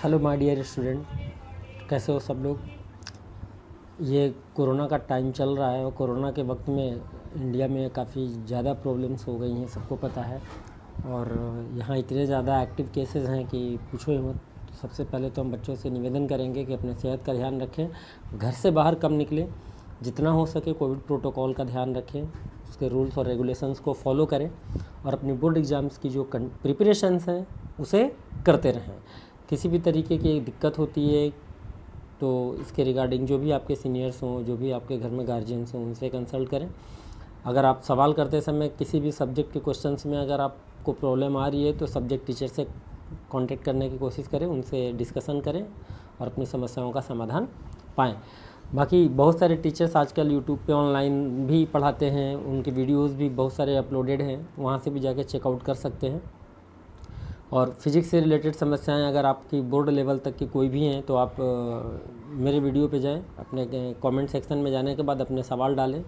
Hello my dear student, कैसे हो सब लोग। ये कोरोना का टाइम चल रहा है और कोरोना के वक्त में इंडिया में काफ़ी ज़्यादा प्रॉब्लम्स हो गई हैं, सबको पता है। और यहाँ इतने ज़्यादा एक्टिव केसेस हैं कि पूछो ही मत। सबसे पहले तो हम बच्चों से निवेदन करेंगे कि अपने सेहत का ध्यान रखें, घर से बाहर कम निकलें, जितना हो सके कोविड प्रोटोकॉल का ध्यान रखें, उसके रूल्स और रेगुलेशंस को फॉलो करें और अपनी बोर्ड एग्ज़ाम्स की जो प्रिपरेशंस हैं उसे करते रहें। किसी भी तरीके की दिक्कत होती है तो इसके रिगार्डिंग जो भी आपके सीनियर्स हों, जो भी आपके घर में गार्जियंस हों, उनसे कंसल्ट करें। अगर आप सवाल करते समय किसी भी सब्जेक्ट के क्वेश्चंस में अगर आपको प्रॉब्लम आ रही है तो सब्जेक्ट टीचर से कांटेक्ट करने की कोशिश करें, उनसे डिस्कशन करें और अपनी समस्याओं का समाधान पाएँ। बाकी बहुत सारे टीचर्स आजकल यूट्यूब पे ऑनलाइन भी पढ़ाते हैं, उनके वीडियोस भी बहुत सारे अपलोडेड हैं, वहाँ से भी जाके चेकआउट कर सकते हैं। और फिज़िक्स से रिलेटेड समस्याएं अगर आपकी बोर्ड लेवल तक की कोई भी हैं तो आप मेरे वीडियो पे जाएं, अपने कमेंट सेक्शन में जाने के बाद अपने सवाल डालें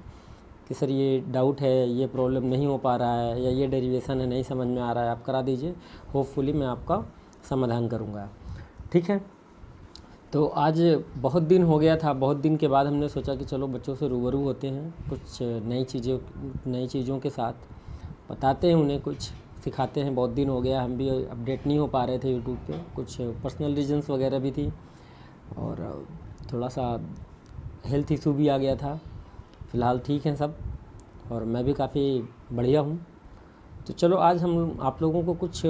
कि सर ये डाउट है, ये प्रॉब्लम नहीं हो पा रहा है या ये डेरिवेशन है नहीं समझ में आ रहा है, आप करा दीजिए। होपफुली मैं आपका समाधान करूँगा, ठीक है। तो आज बहुत दिन हो गया था, बहुत दिन के बाद हमने सोचा कि चलो बच्चों से रूबरू होते हैं, कुछ नई चीज़ों के साथ बताते हैं, उन्हें कुछ सिखाते हैं। बहुत दिन हो गया, हम भी अपडेट नहीं हो पा रहे थे यूट्यूब पे, कुछ पर्सनल रीजंस वगैरह भी थी और थोड़ा सा हेल्थ इशू भी आ गया था। फ़िलहाल ठीक हैं सब और मैं भी काफ़ी बढ़िया हूँ। तो चलो आज हम आप लोगों को कुछ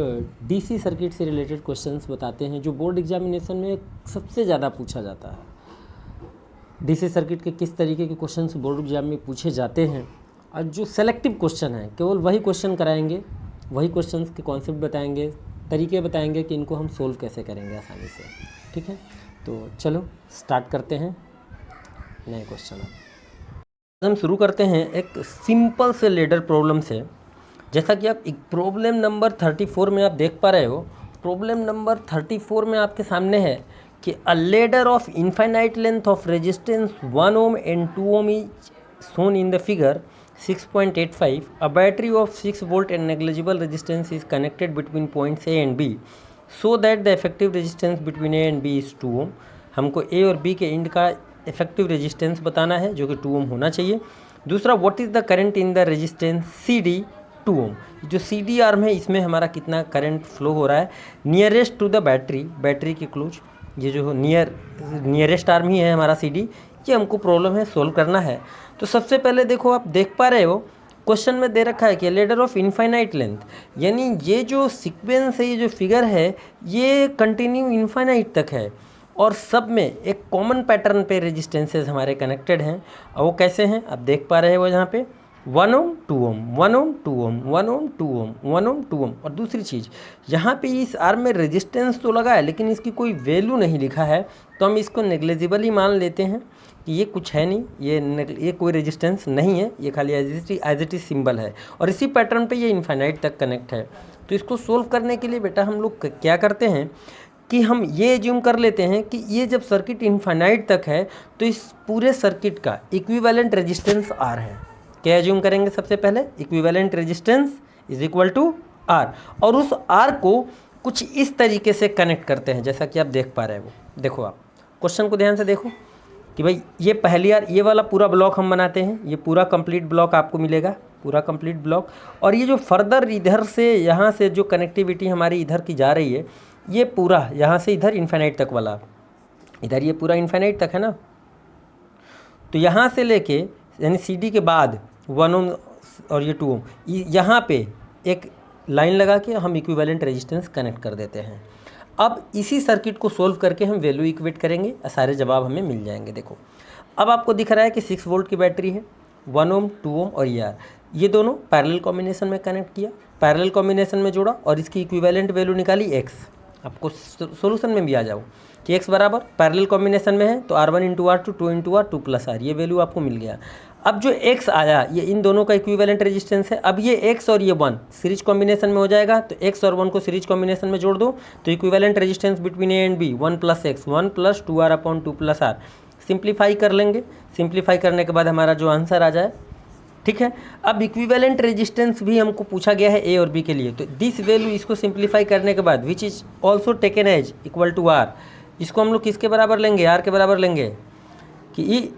डीसी सर्किट से रिलेटेड क्वेश्चंस बताते हैं जो बोर्ड एग्जामिनेशन में सबसे ज़्यादा पूछा जाता है। डीसी सर्किट के किस तरीके के क्वेश्चंस बोर्ड एग्जाम में पूछे जाते हैं और जो सेलेक्टिव क्वेश्चन हैं केवल वही क्वेश्चन कराएंगे, वही क्वेश्चंस के कॉन्सेप्ट बताएंगे, तरीके बताएंगे कि इनको हम सोल्व कैसे करेंगे आसानी से, ठीक है। तो चलो स्टार्ट करते हैं नए क्वेश्चन। हम शुरू करते हैं एक सिंपल से लेडर प्रॉब्लम से। जैसा कि आप एक प्रॉब्लम नंबर 34 में आप देख पा रहे हो, प्रॉब्लम नंबर 34 में आपके सामने है कि अ ladder of infinite length of resistance 1 ohm and 2 ohm is shown in the figure 6.85. A battery of 6 volt and negligible resistance is connected between points A and B so that the effective resistance between A and B is 2 ohm. हमको A और B के end का effective resistance बताना है जो कि 2 ohm होना चाहिए। दूसरा, what is the current in the resistance CD 2 ohm। जो CD आर्म है इसमें हमारा कितना करंट फ्लो हो रहा है नियरेस्ट टू द बैटरी के क्लोज, ये जो नियरेस्ट आर्म ही है हमारा CD, ये हमको प्रॉब्लम है सोल्व करना है। तो सबसे पहले देखो, आप देख पा रहे हो क्वेश्चन में दे रखा है कि लेडर ऑफ इनफाइनाइट लेंथ, यानी ये जो सीक्वेंस है, ये जो फिगर है, ये कंटिन्यू इनफाइनाइट तक है और सब में एक कॉमन पैटर्न पे रेजिस्टेंसेस हमारे कनेक्टेड हैं। और वो कैसे हैं आप देख पा रहे हो, यहाँ पे 1 ohm 2 ohm 1 ohm 2 ohm 1 ohm 2 ohm 1 ohm 2 ohm। और दूसरी चीज़, यहाँ पे इस आर्म में रेजिस्टेंस तो लगा है लेकिन इसकी कोई वैल्यू नहीं लिखा है, तो हम इसको नेग्लिजिबल ही मान लेते हैं कि ये कुछ है नहीं, ये कोई रेजिस्टेंस नहीं है, ये खाली एज इट इज सिंबल है और इसी पैटर्न पे ये इनफाइनाइट तक कनेक्ट है। तो इसको सोल्व करने के लिए बेटा हम लोग क्या करते हैं कि हम ये एज्यूम कर लेते हैं कि ये जब सर्किट इनफाइनाइट तक है तो इस पूरे सर्किट का इक्विवेलेंट रेजिस्टेंस R है। क्या एज्यूम करेंगे सबसे पहले, equivalent resistance is equal to R, और उस R को कुछ इस तरीके से कनेक्ट करते हैं जैसा कि आप देख पा रहे हो। देखो आप क्वेश्चन को ध्यान से देखो कि भाई ये पहली बार ये वाला पूरा ब्लॉक हम बनाते हैं, ये पूरा कंप्लीट ब्लॉक आपको मिलेगा, पूरा कंप्लीट ब्लॉक। और ये जो फर्दर इधर से यहाँ से जो कनेक्टिविटी हमारी इधर की जा रही है, ये पूरा यहाँ से इधर इन्फिनाइट तक वाला, इधर ये पूरा इन्फिनाइट तक है ना। तो यहाँ से लेके यानी CD के बाद 1 ohm और ये 2 ohm, यहाँ पे एक लाइन लगा के हम इक्विवेलेंट रेजिस्टेंस कनेक्ट कर देते हैं। अब इसी सर्किट को सोल्व करके हम वैल्यू इक्वेट करेंगे, सारे जवाब हमें मिल जाएंगे। देखो अब आपको दिख रहा है कि 6 वोल्ट की बैटरी है, 1 ohm 2 ohm और ये दोनों पैरेलल कॉम्बिनेशन में कनेक्ट किया, पैरेलल कॉम्बिनेशन में जोड़ा और इसकी इक्विवेलेंट वैल्यू निकाली x। आपको सोल्यूशन में भी आ जाओ कि x बराबर पैरेलल कॉम्बिनेशन में है तो R1 × R2 2 × R 2 + R, ये वैल्यू आपको मिल गया। अब जो x आया ये इन दोनों का इक्विवेलेंट रेजिस्टेंस है। अब ये x और ये 1 सीरीज कॉम्बिनेशन में हो जाएगा, तो x और 1 को सीरीज कॉम्बिनेशन में जोड़ दो तो equivalent resistance between A and B 1 + x 1 + 2R/2 + R। Simplify कर लेंगे, सिंप्लीफाई करने के बाद हमारा जो आंसर आ जाए ठीक है। अब इक्विवेलेंट रेजिस्टेंस भी हमको पूछा गया है ए और बी के लिए, तो दिस वैल्यू इसको सिंप्लीफाई करने के बाद which is also taken as equal to R, इसको हम लोग किसके बराबर लेंगे, आर के बराबर लेंगे कि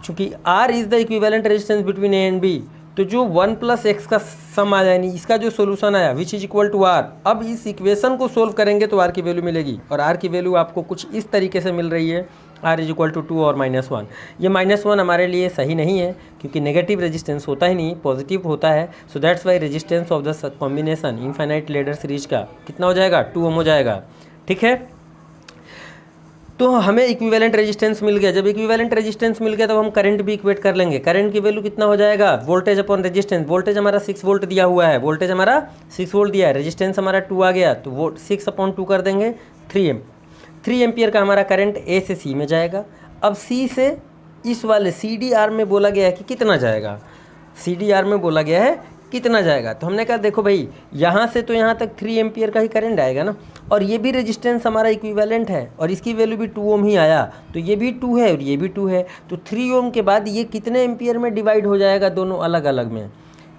चूँकि R is the equivalent resistance between A and B, तो जो 1 + x का सम आ जाए, इसका जो सोल्यूशन आया which is equal to R, अब इस इक्वेशन को सोल्व करेंगे तो आर की वैल्यू मिलेगी, और आर की वैल्यू आपको कुछ इस तरीके से मिल रही है, आर इज इक्वल टू 2 और -1। ये -1 हमारे लिए सही नहीं है क्योंकि नेगेटिव रेजिस्टेंस होता ही नहीं, पॉजिटिव होता है। So that's why resistance of the combination infinite ladder series का कितना हो जाएगा, 2 ओम हो जाएगा। ठीक है, तो हमें इक्विवेलेंट रेजिस्टेंस मिल गया। जब इक्विवेलेंट रेजिस्टेंस मिल गया तब हम करंट भी इक्वेट कर लेंगे। करंट की वैल्यू कितना हो जाएगा, वोल्टेज अपॉन रेजिस्टेंस। वोल्टेज हमारा 6 वोल्ट दिया हुआ है, वोल्टेज हमारा 6 वोल्ट दिया है, रेजिस्टेंस हमारा 2 आ गया, तो वो 6/2 कर देंगे 3 एम्पियर का हमारा करंट ए से सी में जाएगा। अब सी से इस वाले CDR में बोला गया है कि कितना जाएगा, CDR में बोला गया है कितना जाएगा, तो हमने कहा देखो भाई यहाँ से तो यहाँ तक 3 एम्पियर का ही करंट आएगा ना, और ये भी रेजिस्टेंस हमारा इक्विवेलेंट है और इसकी वैल्यू भी 2 ओम ही आया, तो ये भी 2 है और ये भी 2 है, तो 3 ओम के बाद ये कितने एम्पियर में डिवाइड हो जाएगा, दोनों अलग अलग में,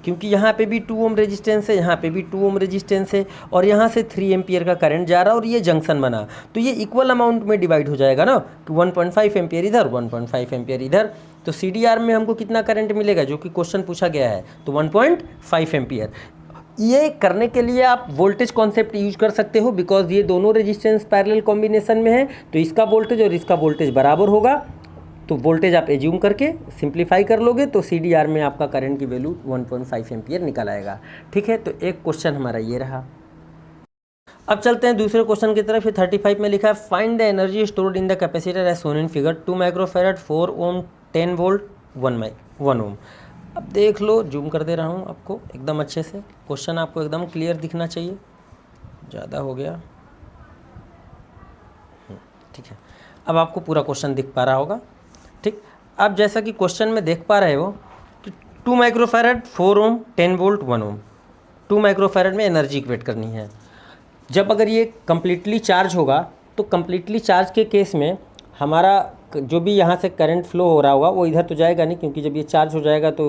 क्योंकि यहाँ पे भी 2 ओम रेजिस्टेंस है, यहाँ पे भी 2 ओम रेजिस्टेंस है, और यहाँ से 3 एम्पियर का करंट जा रहा है और ये जंक्शन बना, तो ये इक्वल अमाउंट में डिवाइड हो जाएगा ना, कि 1.5 एम्पियर इधर, 1.5 एम्पियर इधर, तो CDR में हमको कितना करंट मिलेगा, जो कि क्वेश्चन पूछा गया है, तो 1.5 एम्पियर। ये करने के लिए आप वोल्टेज कॉन्सेप्ट यूज कर सकते हो, बिकॉज ये दोनों रेजिस्टेंस पैरेलल कॉम्बिनेशन में है, तो इसका वोल्टेज और इसका वोल्टेज बराबर होगा, तो वोल्टेज आप एज्यूम करके सिंप्लीफाई कर लोगे तो CDR में आपका करंट की वैल्यू 1.5 एम्पियर निकल आएगा। ठीक है, तो एक क्वेश्चन हमारा ये रहा। अब चलते हैं दूसरे क्वेश्चन की तरफ। 35 में लिखा है find the energy stored in the capacitor as shown in figure 2 microfarad 4 ohm 10 volt 1 ohm. अब देख लो, जूम कर दे रहा हूँ आपको एकदम अच्छे से, क्वेश्चन आपको एकदम क्लियर दिखना चाहिए, ज़्यादा हो गया, ठीक है, अब आपको पूरा क्वेश्चन दिख पा रहा होगा। ठीक, अब जैसा कि क्वेश्चन में देख पा रहे हो, तो 2 माइक्रोफैरड 4 ओम 10 वोल्ट 1 ओम, 2 माइक्रोफैरड में एनर्जी इक्वेट करनी है। जब अगर ये कम्प्लीटली चार्ज होगा, तो कम्प्लीटली चार्ज के केस में हमारा जो भी यहाँ से करंट फ्लो हो रहा होगा वो इधर तो जाएगा नहीं, क्योंकि जब ये चार्ज हो जाएगा तो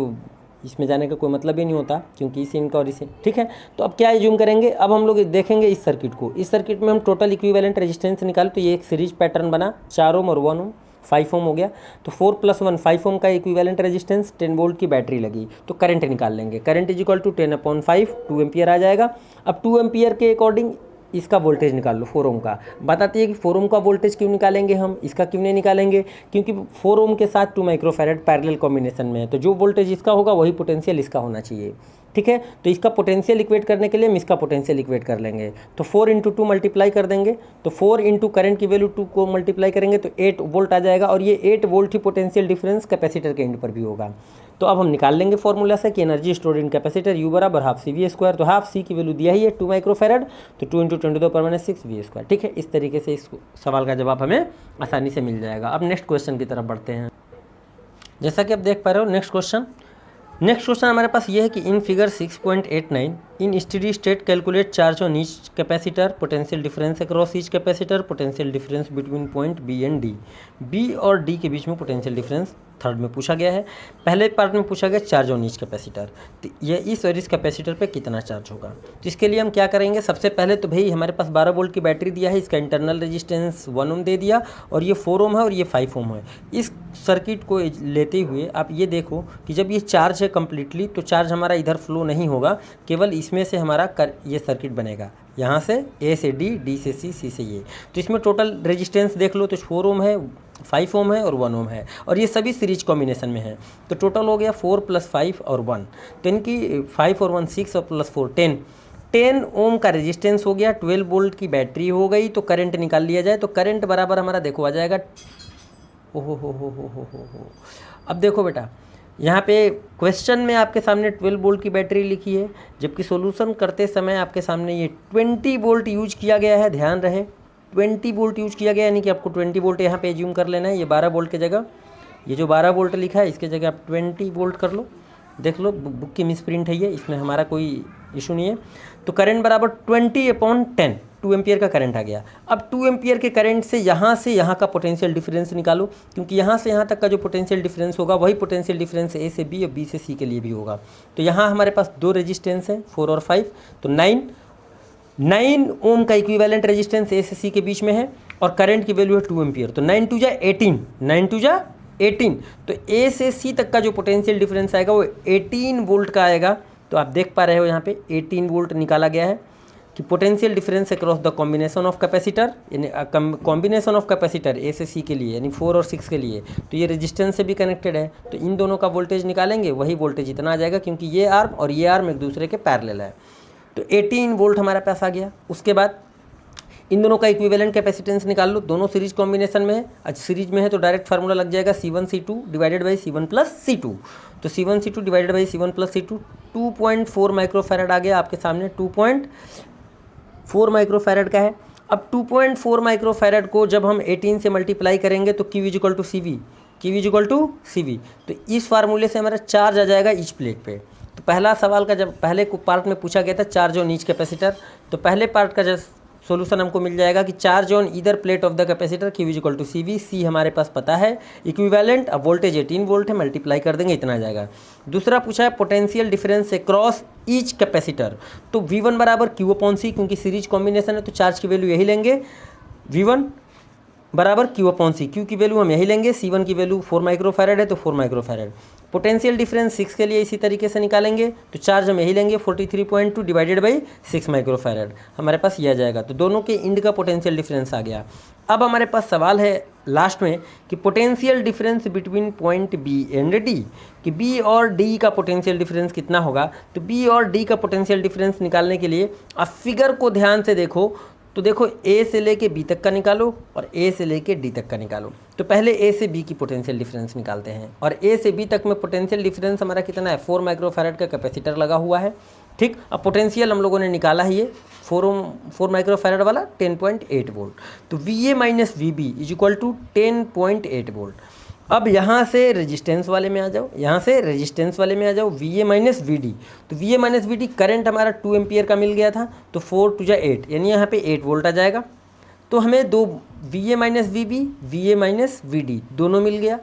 इसमें जाने का कोई मतलब ही नहीं होता, क्योंकि इसे इनका और इसे। ठीक है, तो अब क्या एज्यूम करेंगे, अब हम लोग देखेंगे इस सर्किट को, इस सर्किट में हम टोटल इक्विवेलेंट रेजिस्टेंस निकाले, तो ये एक सीरीज पैटर्न बना, 4 ओम और 1 ओम, 5 ओम हो गया, तो 4 + 1 5 ओम का इक्विवेलेंट रेजिस्टेंस, 10 वोल्ट की बैटरी लगी, तो करंट निकाल लेंगे। Current is equal to 10/5 2 ampere आ जाएगा। अब 2 एम्पियर के अकॉर्डिंग इसका वोल्टेज निकाल लो, 4 ओम का। बताती है कि 4 ओम का वोल्टेज क्यों निकालेंगे हम, इसका क्यों नहीं निकालेंगे, क्योंकि 4 ओम के साथ 2 माइक्रोफैरड पैरेलल कॉम्बिनेशन में है, तो जो वोल्टेज इसका होगा वही पोटेंशियल इसका होना चाहिए। ठीक है, तो इसका पोटेंशियल इक्वेट करने के लिए हम इसका पोटेंशियल इक्वेट कर लेंगे, तो 4 × 2 मल्टीप्लाई कर देंगे, तो 4 × करंट की वैल्यू 2 को मल्टीप्लाई करेंगे तो 8 वोल्ट आ जाएगा, और ये 8 वोल्ट ही पोटेंशियल डिफरेंस कैपेसिटर के एंड पर भी होगा। तो अब हम निकाल लेंगे फॉर्मूला से कि एनर्जी स्टोर्ड इन कैपेसिटर U = ½ CV², तो ½ C की वैल्यू दिया ही है 2 माइक्रोफैरड, तो 2 × 10⁻⁶ V²। ठीक है, इस तरीके से इस सवाल का जवाब हमें आसानी से मिल जाएगा। अब नेक्स्ट क्वेश्चन की तरफ बढ़ते हैं। जैसा कि आप देख पा रहे हो, नेक्स्ट क्वेश्चन हमारे पास ये है कि in figure 6.89 in steady state calculate charge on each capacitor, potential difference across each capacitor, potential difference between point B and D, B और D के बीच में पोटेंशियल डिफरेंस थर्ड में पूछा गया है। पहले पार्ट में पूछा गया चार्ज ऑन ईच कैपेसिटर, तो ये इस और इस कैपेसिटर पे कितना चार्ज होगा। तो इसके लिए हम क्या करेंगे, सबसे पहले तो भाई हमारे पास 12 वोल्ट की बैटरी दिया है, इसका इंटरनल रेजिस्टेंस 1 ओम दे दिया, और ये 4 ओम है और ये 5 ओम है। इस सर्किट को लेते हुए आप ये देखो कि जब ये चार्ज है कम्प्लीटली, तो चार्ज हमारा इधर फ्लो नहीं होगा, केवल इसमें से हमारा ये सर्किट बनेगा, यहाँ से A से D, D से C, C से ये। तो इसमें टोटल रेजिस्टेंस देख लो तो 4 ओम है, 5 ओम है और 1 ओम है, और ये सभी सीरीज कॉम्बिनेशन में है, तो टोटल हो गया 4 + 5 और 1, तो इनकी 5 और 1 6 और +4 10 ओम का रेजिस्टेंस हो गया, 12 वोल्ट की बैटरी हो गई, तो करंट निकाल लिया जाए, तो करंट बराबर हमारा देखो आ जाएगा, ओहो हो। अब देखो बेटा, यहाँ पे क्वेश्चन में आपके सामने 12 वोल्ट की बैटरी लिखी है, जबकि सॉल्यूशन करते समय आपके सामने ये 20 वोल्ट यूज किया गया है, ध्यान रहे 20 वोल्ट यूज किया गया है, यानी कि आपको 20 वोल्ट यहाँ पे एज्यूम कर लेना है। ये 12 वोल्ट की जगह, ये जो 12 वोल्ट लिखा है इसके जगह आप 20 वोल्ट कर लो, देख लो बुक की मिस प्रिंट है ये, इसमें हमारा कोई इशू नहीं है। तो करंट बराबर 20/10, 2 एम्पियर का करंट आ गया। अब 2 एम्पियर के करंट से यहाँ का पोटेंशियल डिफरेंस निकालो, क्योंकि यहाँ से यहाँ तक का जो पोटेंशियल डिफरेंस होगा वही पोटेंशियल डिफरेंस ए से बी और बी से सी के लिए भी होगा। तो यहाँ हमारे पास 2 रेजिस्टेंस हैं 4 और 5, तो 9 ओम का इक्विवेलेंट रेजिस्टेंस ए से सी के बीच में है और करंट की वैल्यू है 2 एम्पियर। तो 9 2 जा 18, तो ए से सी तक का जो पोटेंशियल डिफरेंस आएगा वो 18 वोल्ट का आएगा। तो आप देख पा रहे हो यहाँ पे 18 वोल्ट निकाला गया है कि potential difference across the combination of capacitor, यानी कॉम्बिनेशन ऑफ कैपेसिटर ए से सी के लिए यानी 4 और 6 के लिए, तो ये रेजिस्टेंस से भी कनेक्टेड है। तो इन दोनों का वोल्टेज निकालेंगे, वही वोल्टेज इतना आ जाएगा, क्योंकि ये आर्म और ये आर्म एक दूसरे के पैरेलल है। तो 18 वोल्ट हमारे पास आ गया। उसके बाद इन दोनों का इक्विवेलेंट कैपेसिटेंस निकाल लो, दोनों सीरीज कॉम्बिनेशन में है। अच्छा सीरीज में है तो डायरेक्ट फार्मूला लग जाएगा C1 C2 divided by C1 plus C2। तो C1 C2 divided by C1 plus C2 2.4 microfarad आ गया आपके सामने, 2.4 माइक्रोफैरड का है। अब 2.4 माइक्रोफैरड को जब हम 18 से मल्टीप्लाई करेंगे तो Q इक्वल टू CV, तो इस फार्मूले से हमारा चार्ज आ जाएगा ईच प्लेट पे। तो पहला सवाल का जब पहले पार्ट में पूछा गया था चार्ज ऑन ईच कैपेसिटर, तो पहले पार्ट का जब सॉल्यूशन हमको मिल जाएगा कि charge on either plate of the capacitor Q equal to CV, C हमारे पास पता है, इक्विवेलेंट अब वोल्टेज 18 वोल्ट है, मल्टीप्लाई कर देंगे इतना आ जाएगा। दूसरा पूछा है potential difference across each capacitor, तो V1 बराबर Q/C, क्योंकि सीरीज कॉम्बिनेशन है तो चार्ज की वैल्यू यही लेंगे, V1 बराबर Q/C, Q की वैल्यू हम यही लेंगे, C1 की वैल्यू 4 माइक्रोफैरड है तो 4 माइक्रोफैरड। पोटेंशियल डिफरेंस 6 के लिए इसी तरीके से निकालेंगे, तो चार्ज हम यही लेंगे 43.2 डिवाइडेड बाई 6 माइक्रोफैरड, हमारे पास ये आ जाएगा। तो दोनों के इंड का पोटेंशियल डिफरेंस आ गया। अब हमारे पास सवाल है लास्ट में कि potential difference between point B and D, कि B और D का पोटेंशियल डिफरेंस कितना होगा। तो B और D का पोटेंशियल डिफरेंस निकालने के लिए आप फिगर को ध्यान से देखो, तो देखो A से लेके B तक का निकालो और A से लेके D तक का निकालो। तो पहले A से B की पोटेंशियल डिफरेंस निकालते हैं, और A से B तक में पोटेंशियल डिफरेंस हमारा कितना है, 4 माइक्रोफैरड का कैपेसिटर लगा हुआ है। ठीक, अब पोटेंशियल हम लोगों ने निकाला है ये 4 माइक्रोफैरड वाला 10.8 वोल्ट। तो VA minus VB is equal to 10.8 volt. अब यहाँ से रेजिस्टेंस वाले में आ जाओ, VA माइनस VD। तो VA माइनस VD करंट हमारा 2 एम्पियर का मिल गया था, तो 4 2 जा 8, यानी यहाँ पे 8 वोल्ट आ जाएगा। तो हमें दो VA माइनस VD दोनों मिल गया।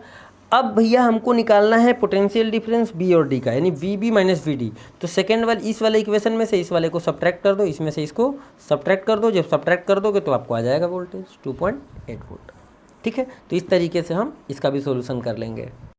अब भैया हमको निकालना है पोटेंशियल डिफरेंस B और D का, यानी VB माइनस VD। तो सेकेंड वाले इस वाले इक्वेशन में से इस वाले को सब्ट्रैक्ट कर दो, इसमें से इसको सब्ट्रैक्ट कर दो। जब सब्ट्रैक्ट कर दोगे तो आपको आ जाएगा वोल्टेज 2.8 वोल्ट। ठीक है, तो इस तरीके से हम इसका भी सॉल्यूशन कर लेंगे।